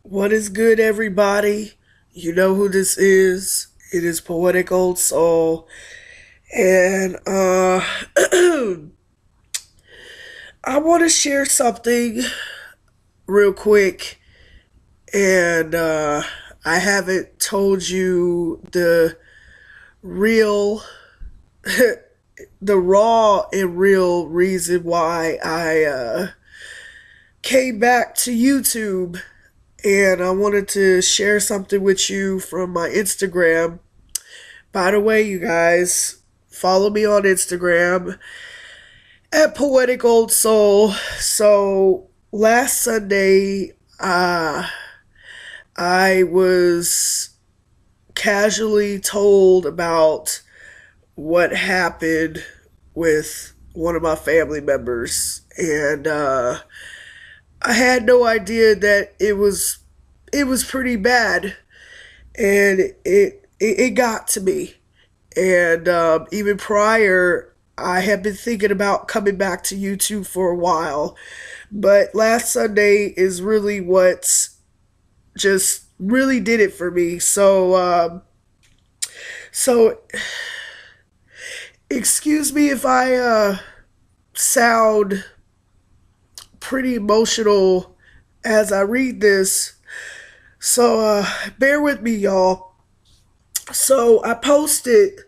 What is good, everybody? You know who this is. It is Poetic Old Soul. And I want to share something real quick. And I haven't told you the real, the raw and real reason why I came back to YouTube. And I wanted to share something with you from my Instagram. By the way, you guys, follow me on Instagram at Poetic Old Soul. So last Sunday, I was casually told about what happened with one of my family members, and I had no idea that it was pretty bad, and it got to me. And even prior, I have been thinking about coming back to YouTube for a while. But last Sunday is really what just really did it for me. So excuse me if I sound pretty emotional as I read this. So bear with me, y'all. So I posted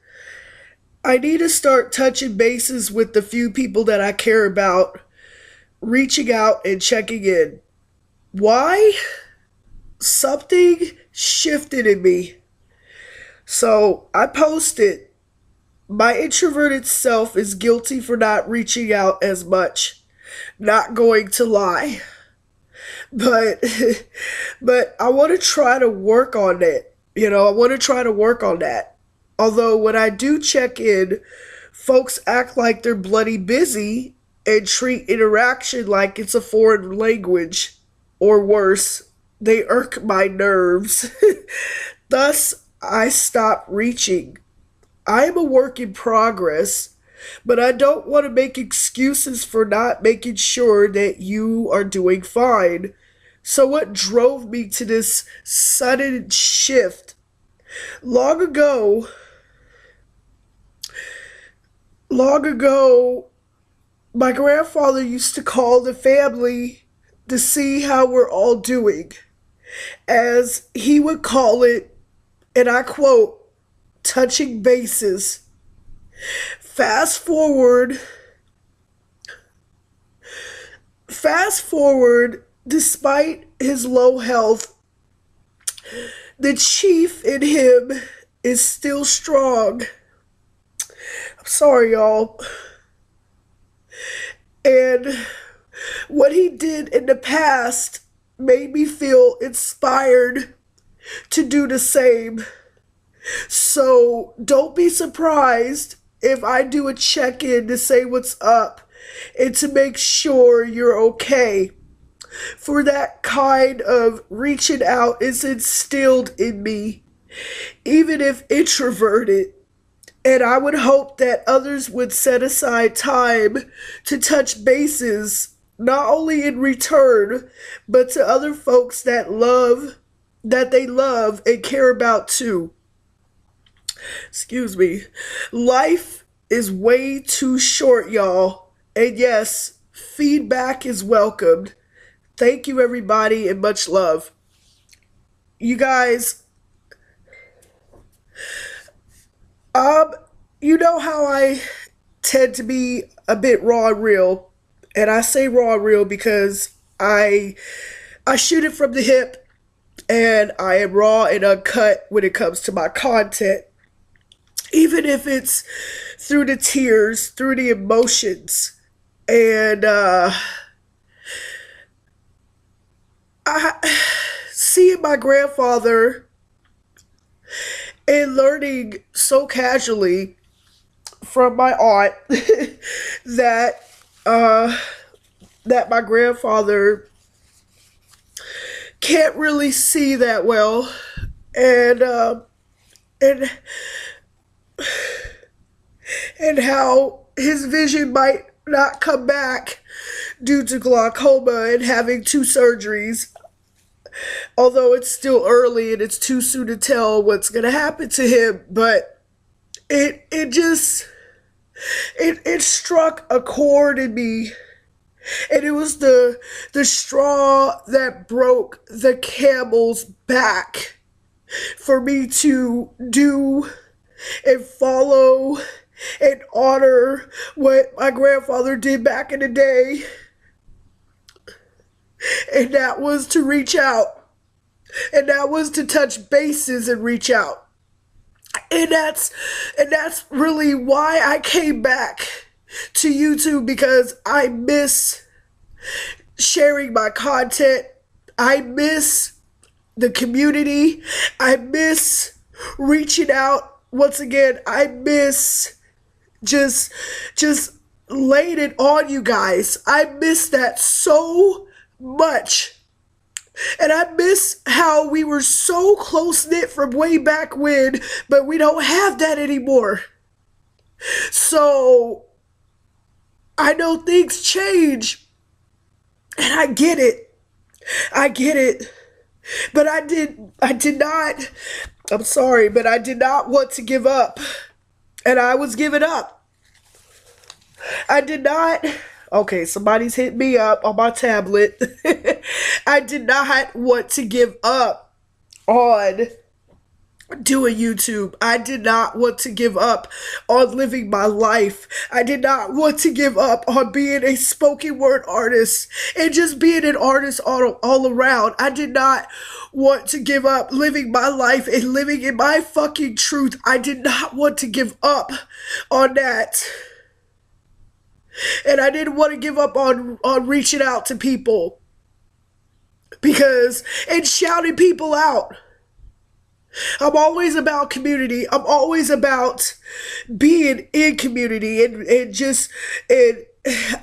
I need to start touching bases with the few people that I care about, reaching out and checking in. Why? Something shifted in me. So I posted, my introverted self is guilty for not reaching out as much. Not going to lie. But but I want to try to work on it. I want to try to work on that. Although when I do check in, folks act like they're bloody busy and treat interaction like it's a foreign language. Or worse, they irk my nerves. Thus, I stop reaching. I am a work in progress, but I don't want to make excuses for not making sure that you are doing fine. So, what drove me to this sudden shift? Long ago, long ago, my grandfather used to call the family to see how we're all doing. As he would call it, and I quote, touching bases. Fast forward, fast forward, despite his low health, the chief in him is still strong. I'm sorry, y'all. And what he did in the past made me feel inspired to do the same. So don't be surprised if I do a check in to say what's up and to make sure you're okay. For that kind of reaching out is instilled in me, even if introverted. And I would hope that others would set aside time to touch bases, not only in return, but to other folks that they love and care about too. Excuse me. Life is way too short, y'all. And yes, feedback is welcomed. Thank you, everybody, and much love. You guys, um, you know how I tend to be a bit raw and real, and I say raw and real because I shoot it from the hip, and I am raw and uncut when it comes to my content, even if it's through the tears, through the emotions, and I seeing my grandfather and learning so casually from my aunt that uh, that my grandfather can't really see that well, and and and how his vision might not come back due to glaucoma and having two surgeries. although it's still early and it's too soon to tell what's going to happen to him, but it just it struck a chord in me, and it was the straw that broke the camel's back for me to do and follow and honor what my grandfather did back in the day. And that was to reach out. And that was to touch bases and reach out. And that's really why I came back to YouTube, because I miss sharing my content. I miss the community. I miss reaching out. Once again, I miss just laying it on you guys. I miss that so much. And I miss how we were so close-knit from way back when, but we don't have that anymore. So I know things change, and I get it. I get it. But I did not, I'm sorry, but I did not want to give up. And I was giving up. I did not. Okay, somebody's hit me up on my tablet. I did not want to give up on doing YouTube. I did not want to give up on living my life. I did not want to give up on being a spoken word artist and just being an artist all around. I did not want to give up living my life and living in my fucking truth. I did not want to give up on that. And I didn't want to give up on reaching out to people and shouting people out. I'm always about community. I'm always about being in community and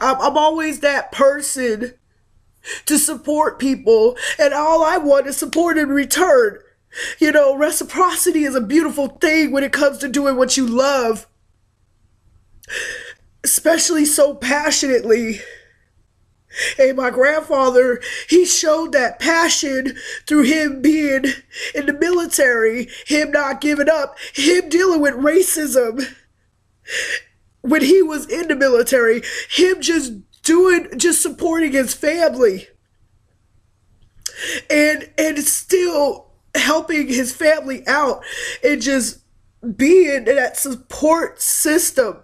I'm always that person to support people, and all I want is support in return. You know, reciprocity is a beautiful thing when it comes to doing what you love, especially so passionately. And my grandfather, he showed that passion through him being in the military, him not giving up, him dealing with racism when he was in the military, him just supporting his family and still helping his family out and just being in that support system.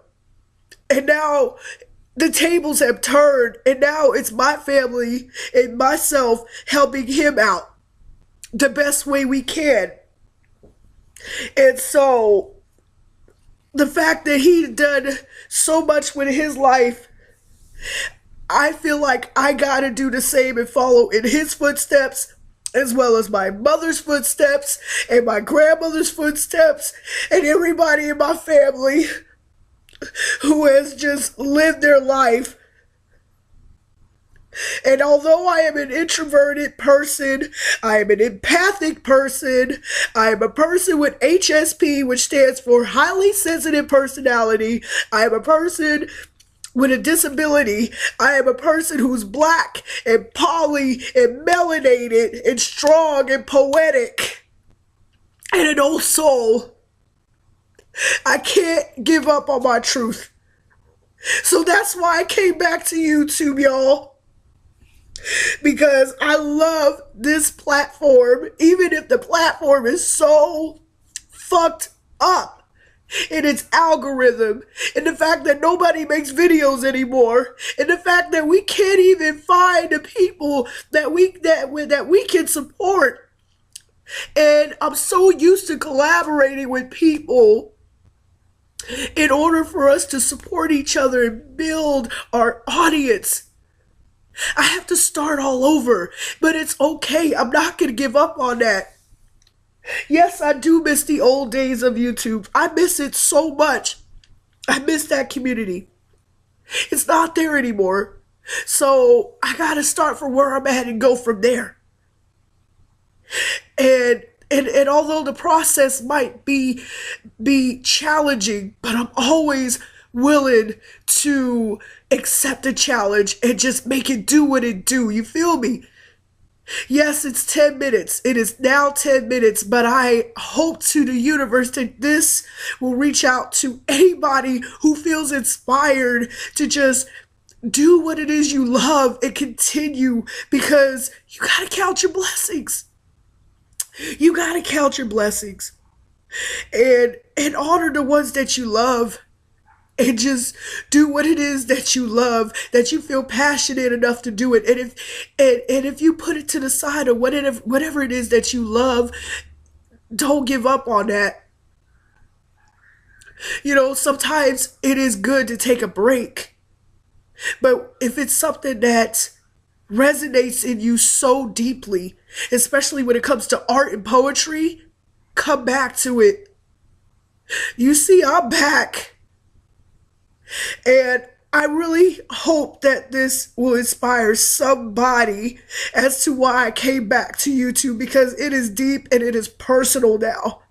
And now the tables have turned, and now it's my family and myself helping him out the best way we can. And so the fact that he done so much with his life, I feel like I gotta do the same and follow in his footsteps, as well as my mother's footsteps and my grandmother's footsteps and everybody in my family who has just lived their life. And although I am an introverted person, I am an empathic person, I am a person with HSP, which stands for highly sensitive personality, I am a person with a disability, I am a person who's black and poly and melanated and strong and poetic and an old soul. I can't give up on my truth. So that's why I came back to YouTube, y'all. Because I love this platform, even if the platform is so fucked up in its algorithm, and the fact that nobody makes videos anymore, and the fact that we can't even find the people that we can support. And I'm so used to collaborating with people in order for us to support each other and build our audience. I have to start all over, but it's okay. I'm not going to give up on that. Yes, I do miss the old days of YouTube. I miss it so much. I miss that community. It's not there anymore. So I got to start from where I'm at and go from there. And although the process might be challenging, but I'm always willing to accept the challenge and just make it do what it do. You feel me? Yes, it's 10 minutes. It is now 10 minutes, but I hope to the universe that this will reach out to anybody who feels inspired to just do what it is you love and continue, because you got to count your blessings. You got to count your blessings and honor the ones that you love, and just do what it is that you love, that you feel passionate enough to do it. And if you put it to the side, or whatever it is that you love, don't give up on that. You know, sometimes it is good to take a break, but if it's something that resonates in you so deeply, especially when it comes to art and poetry, come back to it. You see, I'm back. And I really hope that this will inspire somebody as to why I came back to YouTube, because it is deep and it is personal now.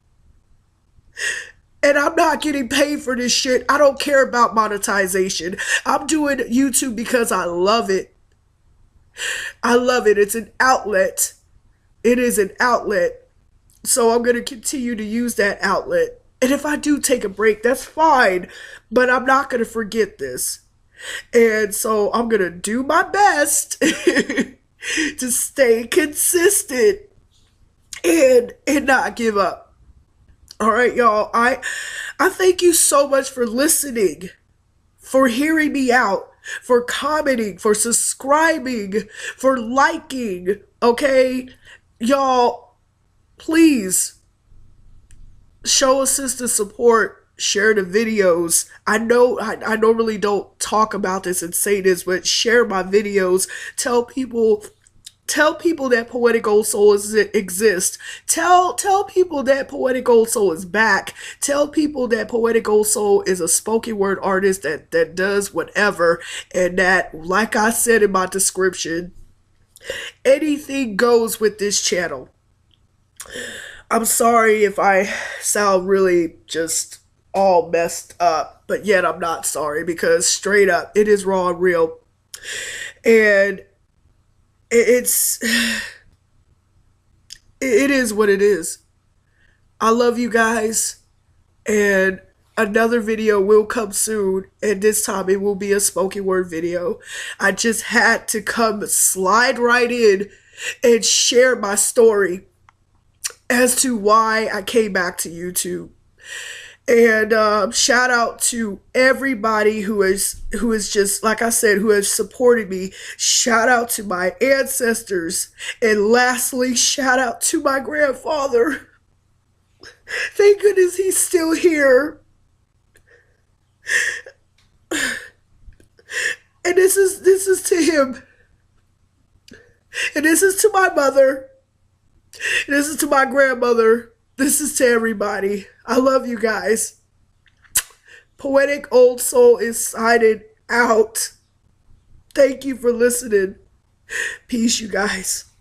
And I'm not getting paid for this shit. I don't care about monetization. I'm doing YouTube because I love it. I love it. It's an outlet. It is an outlet. So I'm going to continue to use that outlet. And if I do take a break, that's fine. But I'm not going to forget this. And so I'm going to do my best to stay consistent and not give up. All right, y'all. I thank you so much for listening, for hearing me out, for commenting, for subscribing, for liking. Okay, y'all, please show a sister support. Share the videos. I know I normally don't talk about this and say this, but share my videos. Tell people that Poetic Old Soul exists. Tell people that Poetic Old Soul is back. Tell people that Poetic Old Soul is a spoken word artist that does whatever, and that, like I said in my description, anything goes with this channel. I'm sorry if I sound really just all messed up, but yet I'm not sorry, because straight up, it is raw and real. And it is what it is. I love you guys, and another video will come soon, and this time it will be a spoken word video. I just had to come slide right in and share my story as to why I came back to YouTube. And shout out to everybody who is just, like I said, who has supported me. Shout out to my ancestors. And lastly, shout out to my grandfather. Thank goodness he's still here. And this is to him. And this is to my mother. And this is to my grandmother. This is to everybody. I love you guys. Poetic Old Soul is signing out. Thank you for listening. Peace, you guys.